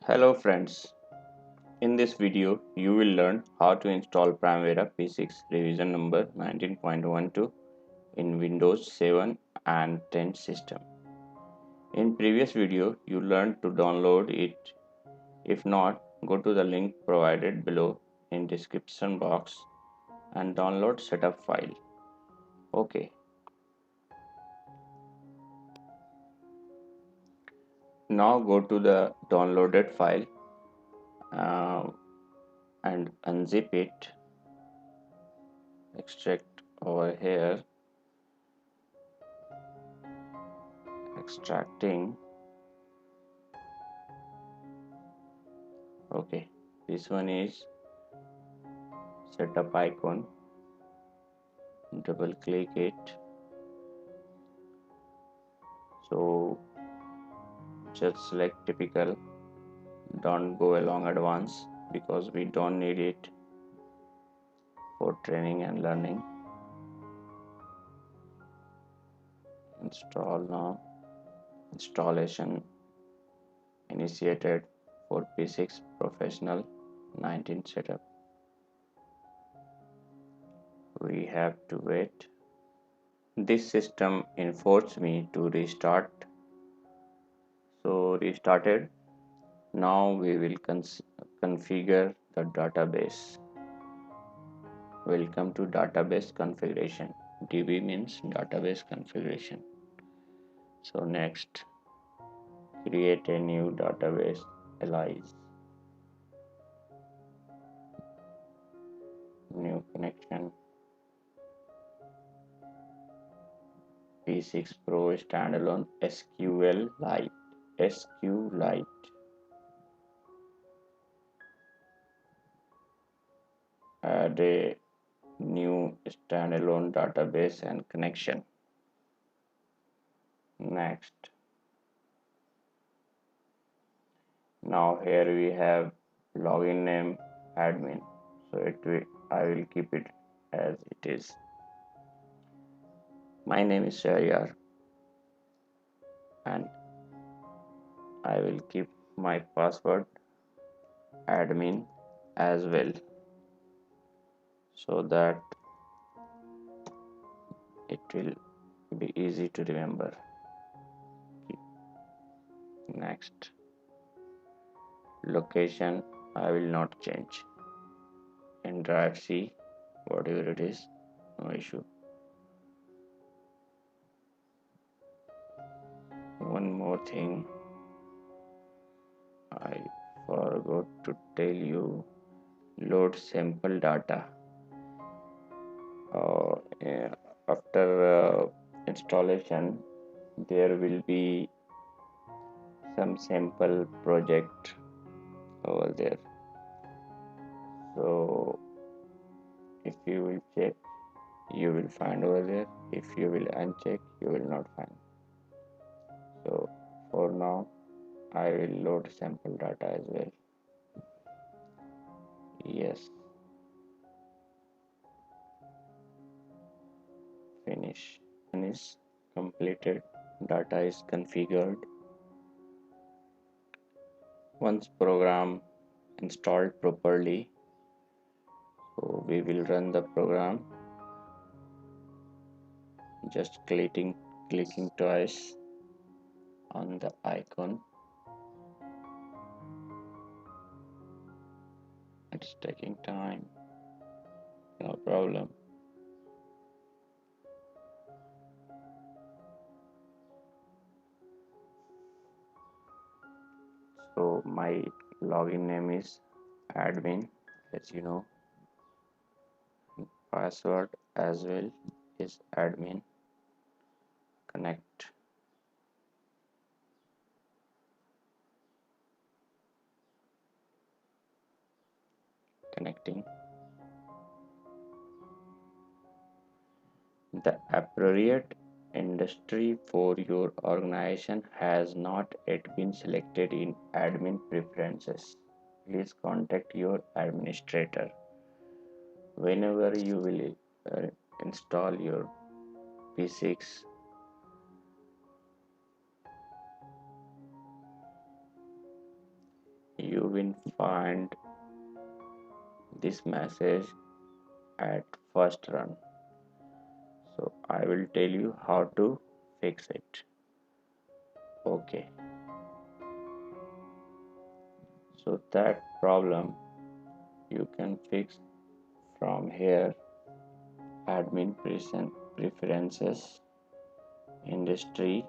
Hello friends, in this video you will learn how to install Primavera P6 revision number 19.12 in Windows 7 and 10 system. In previous video you learned to download it. If not, go to the link provided below in description box and download setup file. Okay, now go to the downloaded file uh, and unzip it, extract over here, extracting. Okay, this one is setup icon. Double click it. So just select typical. Don't go along advanced because we don't need it for training and learning. Install now. Installation initiated for P6 Professional 19 setup. We have to wait. This system enforced me to restart. So restarted. Now we will configure the database. Welcome to database configuration. DB means database configuration. So next, create a new database alias. New connection. P6 Pro standalone SQLite. SQLite. Add a new standalone database and connection. Next. Now here we have login name admin. So I will keep it as it is. My name is Sharyar and I will keep my password admin as well, so that it will be easy to remember. Next, location I will not change. In drive C, whatever it is, no issue. One more thing I forgot to tell you, load sample data. After installation, there will be some sample project over there. So if you will check, you will find over there. If you will uncheck, you will not find. So for now, I will load sample data as well. Yes. Finish. Finish. Completed. Data is configured. Once program installed properly, so we will run the program. Just clicking twice on the icon. It's taking time. No problem. So my login name is admin, as you know. Password as well is admin. Connect. Connecting. The appropriate industry for your organization has not yet been selected in admin preferences. Please contact your administrator. Whenever you will install your P6, will find this message at first run. So I will tell you how to fix it. Okay, so that problem you can fix from here. Admin preferences, industry.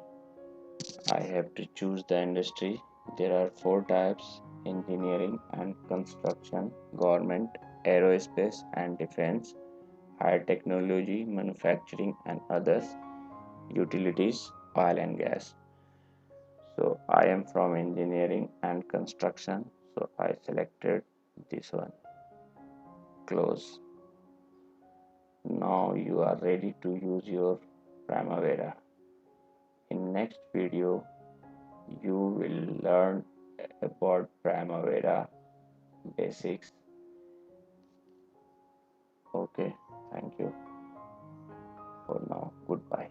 I have to choose the industry. There are four types: engineering and construction, government, aerospace and defense, high technology, manufacturing and others, utilities, oil and gas. So I am from engineering and construction, so I selected this one. Close. Now you are ready to use your Primavera. In next video you will learn about Primavera basics. Okay, thank you for now. Goodbye.